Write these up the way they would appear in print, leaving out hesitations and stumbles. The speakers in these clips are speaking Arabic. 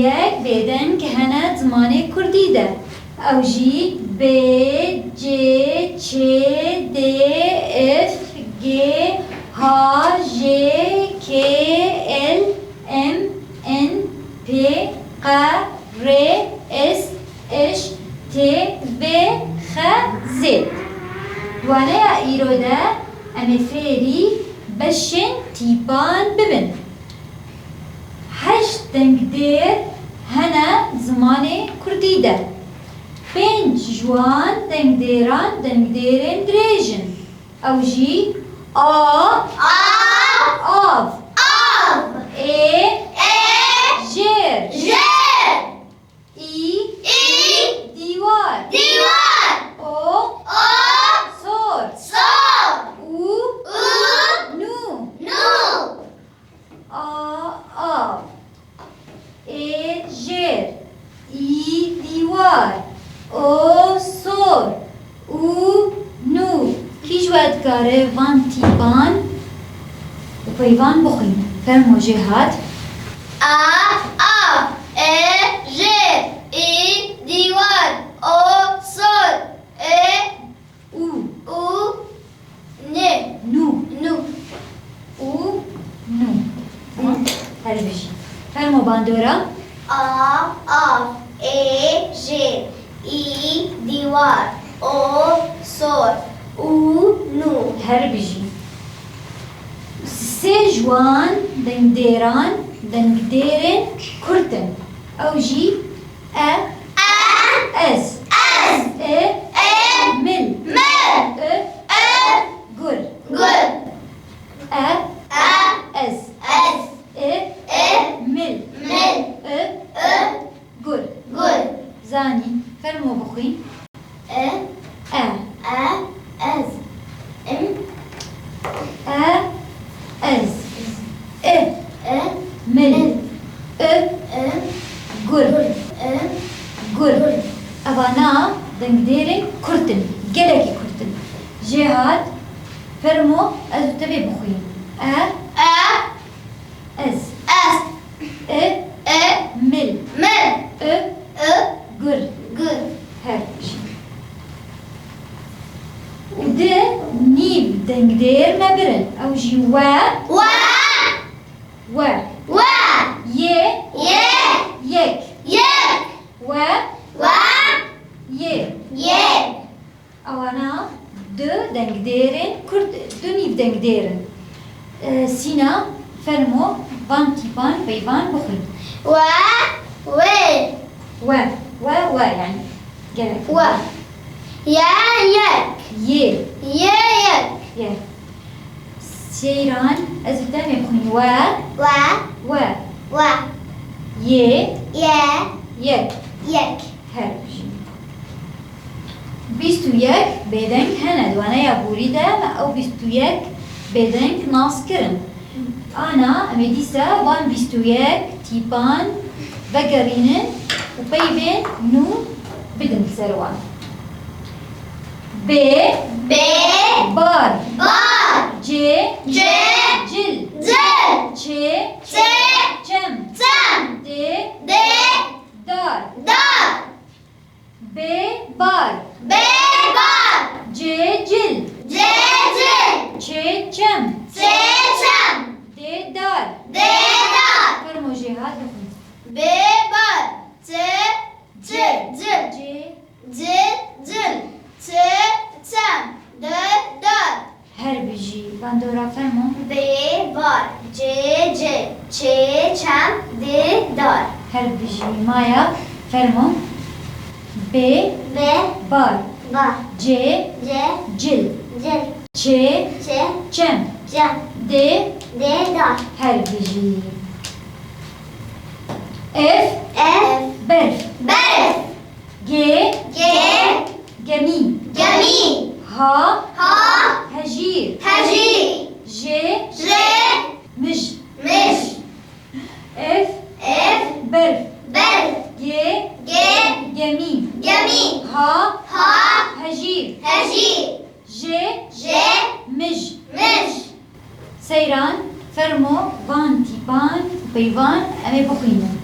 یک بدنگ هنه زمان کردی ده او جی ب ج چ د اف گ ه ژ ک ال ام ان پ ق ر اس اش ت و خ ز دوانه ایرو ده امی فیری بشن تیپان ببن هشت دنگدیر هنه زمان کردی ده پنج جوان دنگدیرن دریجن او جی آف جر ای دیوار او سور او نو آف جر ای دیوار او سور او نو کی جواد کاره وان تیپان و پیوان بخوین فرمو جهات دیوار او سور او نو نو او نو هر بشی فرمو باندورا دیوار او سور او نو هر بشی سه جوان دنگدیرن کرتن او جی اس مل گر اس مل گر زانی فرمو بخوین مل گر اوانا دنگدیرن کرتن گلکی کرتن جهاد فرمو ازو تبی بخوین مل گر هر بشی و ده نیب دنگدیر مبرن او جی یک اوانا دو دنگدیرن کرد دو نیب دنگدیرن سینا فرمو وان تیپان پیوان بخوین يعني جلك سيران أزودام يكون يك هربش بيستو يك بدنك هند وانا يا بوريدا أو بيستو يك بدنك ناس كرن أنا أمديسا وان بيستو يك تيبان بقرينن وبيبين نو بدن سروان بار ج جل چ چم د دار بار ج جل چ چم د دار فرمو جهاد هر بجي باندورا فرمو هر بجي مايا فرمو بار ج جل چ چم د هر بجي برف ج جميل ها هجير ج مج برف ج جميل ها هجير ج مج سيران فرمو بان تيبان بيوان أمي بخينا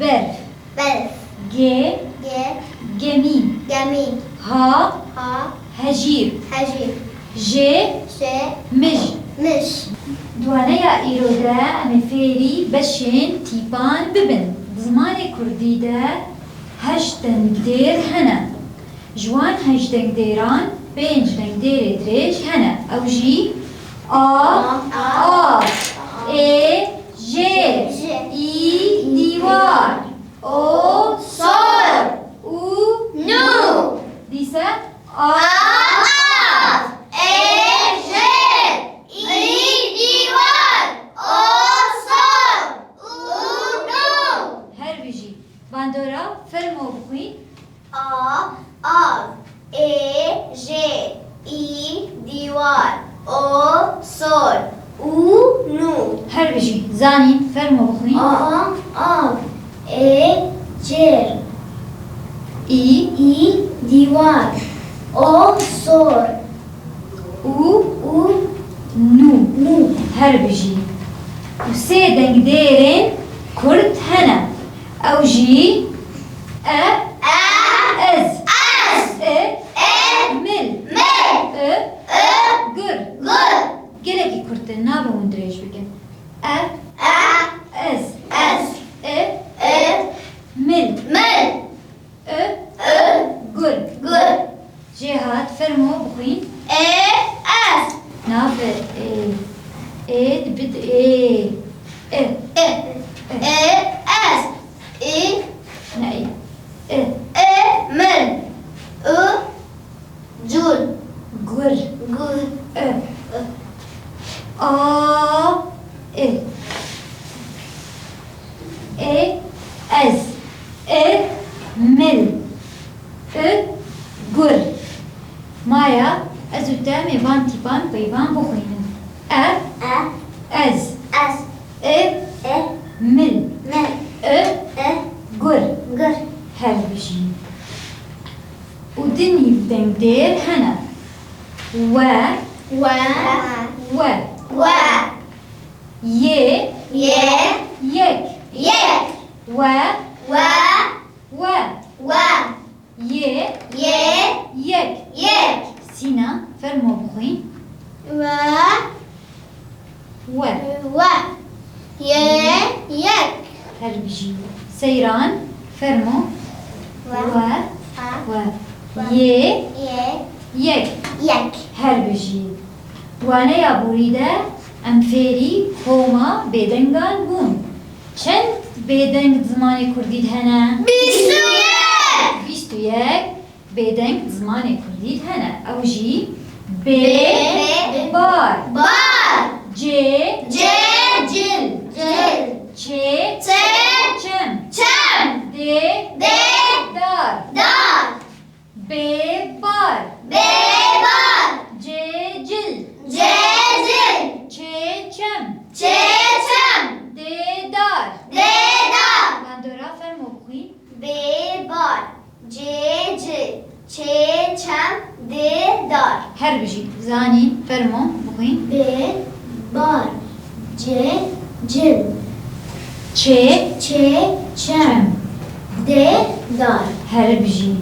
برف برف ج ج جميل جميل ها ها هجير هجير ج ج مج مش دوانەیە ئیرۆدا ئەمە فێری بەشێن تیپان ببن زمانی کوردیدا هەشت دەنگدێر هەنە جوان هەشت دەنگدێران پێنج دەنگدێرێ درێژ هەنە ئەوژی ئا ئا ئێ ژێ ئی دیوار ئۆ سۆر ئو نو دیسە ئا هەر بژی باندۆرە فەرمۆ بخوین هەر بژی زانین فەرمۆ بخوین ئی دیوار او سور و نو هەر بژی و سێ دەنگدێرێن کورد هەنە ئەوژی ئە ئەز مل گر gelekî kurtin nabe hûn dirêj bikin ez mil gur jê hat fermo bixwîn nave dibit neî gur a ez mil gur maya ez û te mêvan tîpan peyvan bixwînin ez mil gur hev bijîn û di nîvdengdêr hene we yê yek we yê yek sîna fermo bixwîn hev bijîn seyran fermo yê yek هەر بژین دوانەیە بووریدە ئەم فێری کۆما بێدەنگان بوون چەند بێدەنگ زمانی کوردیت هەنە؟ بیست و یەک بێدەنگ زمانی کوردیت هەنە ئەوژی بێ بار جێ جل چێ چەم دێ دار بێ بار جل چێچەم دێدار باندۆرا فەرمۆ بخوین هەر بژی زانین فەرمۆ بخوین چێچەم هەر بژی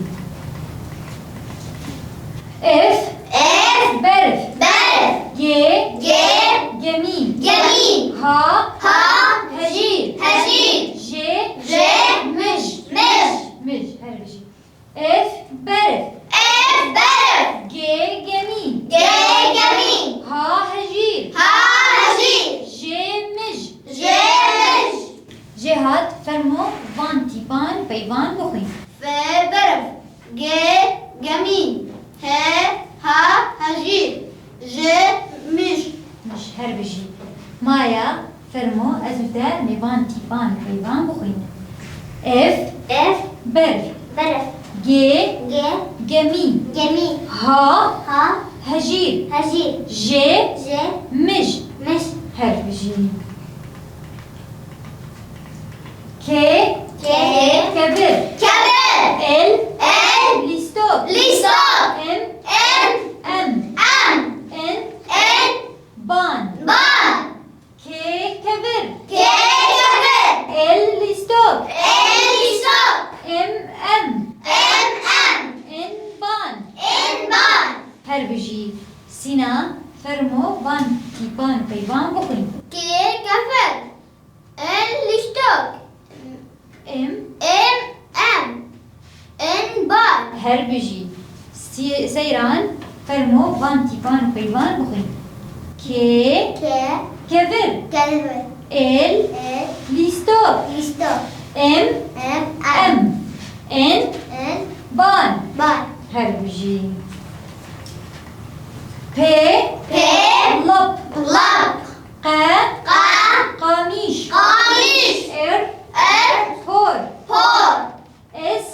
F berf G gemîn H hejîr J mij her bijî F berf G gemîn H hejîr J mij J hat fermo van tîpan peyvan bixwîn مش هر بجي مايا فرمو ازودا ميبان تيبان بيبان بخوين اف برف جي جميل ها هجير جي مش هر بجي كي كبر ال لستوب ام بان كي كبر ال لستوب سینا فەرمۆ بان تیپان پەیوان بخوین. كي كفر ان لشتوك ئێم ام ان بار هەر بژی. سەیران فەرمۆ بان تیپان پەیوان بخوین. کێ كي کەڤر كلمة ئێل ال لیستۆک لشتوك ئێم ام ئەم ئێن ان بان بار هەر بژی. پێ بي لەپ لب قە قا قامیش قميص ئێر ار پۆر فور ئێس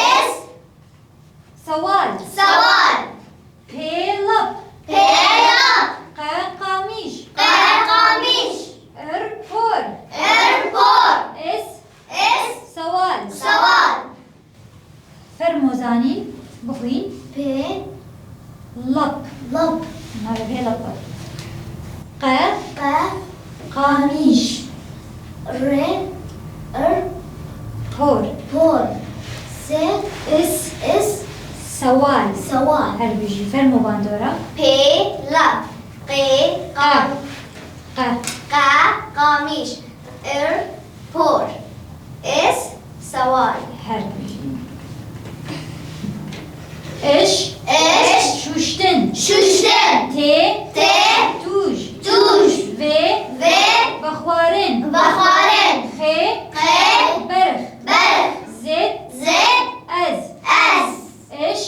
اس سەوال سوال پێ لەپ بيلب قە قامیش قا قميص ئێر پۆر ار فور ئێس اس سەوال سوال فەرمۆزانین بخوین. بي لەپ لب مالە پێ لەپە قە قا قامیش ر ار پۆر فور س ئێس اس سەوال سوال هەر بژی. فەرمۆ باندۆرە بي لب قي قام قە قا قميص ار فور اس سوال هەر بژی. ئش اش شوشتن شوشتن تێ تي توش توش vê في بە خوارن بخارن خێ قي بەرخ برخ زێت زد ئەز اس ئش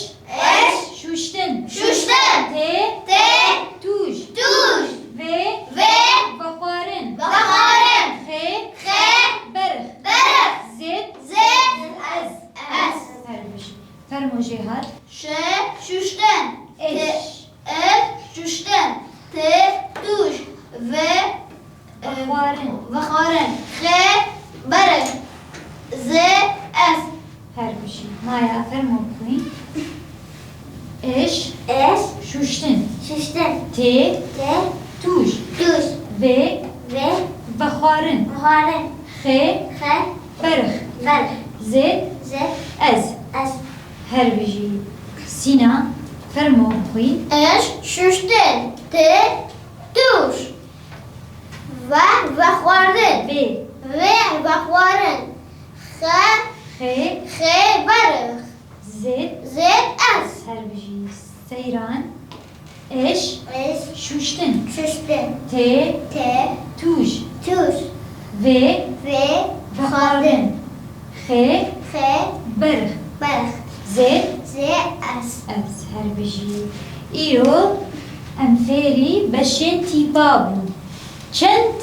اش شوشتن شوشتن تێ تي توش توش vê في بە خوارن بخارن خێ خي بەرخ برخ زێت زد ئەز اس هەر بژی. فەرمۆ جێهات ش شوشتن ئش ال شوشتن ت توش في بە خوارن بخارن خي برخ زد اس هەر بژی. مایە فەرمۆ بخوین. ئش اس شوشتن شوشتن تێ ت توش توش vê في بە خوارن بخارن خێ خي بەرخ برخ زێت زد ئەز اس هەر بژی. سینا فەرمۆ بخوین. اش شوشتن ت توش و بخوردن vê و بخوردن خ خێ خي برخ زێت زد اس هەر بژی. سەیران ئش اس شوشتن شوشتن تێ ت توش توش vê في بە خوارن خێ خي بەرخ برخ زێت زد اس ئەز هەر بژی. ئیرۆ ئەم فێری بەشێن تیپا بوون. چەند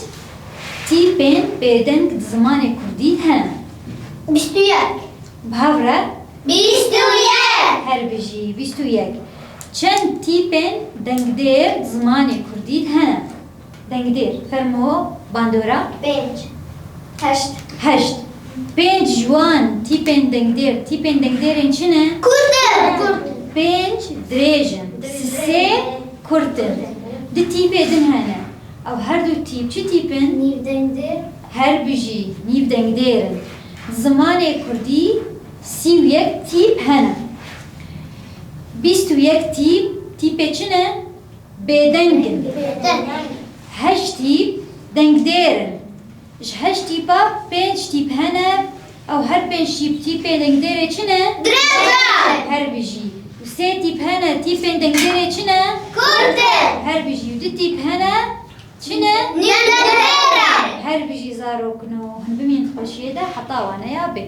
تیپên بێدەنگ زمانê کوردî hene. بشتوياك Bavre بشتوياك her bijî bîst û yek. Çend tîpên dengdêr zimanê Kurdî hene? Dengdêr fermo bandora بنج هشت heşt. Pênc ji wan tîpên dengdêr, tîpên dengdêrên çi ne? كردن Pênc dirêj in, sê kurt in. Di tîpê din hene. Ew her du tîp çi tîpin? نيفدندر Her bijî nîv dengdêr in. Zimanê Kurdî sî û yek tîp hene. Bîst û yek tîp, tîpê çi ne? Bêdeng in. Heşt tîp dengdêr in. Ji heşt tîpa pênc tîp hene. Ew her pênc tîp tîpê dengdêrê çi ne? درجة Her bijî. û sê tîp hene tîpên dengdêrê çi ne? كردن Her bijî û du tîp hene çi ne? نيفدندر Her bijî zarokno. Hûn bimînin xweşiyê de heta wane ya bê.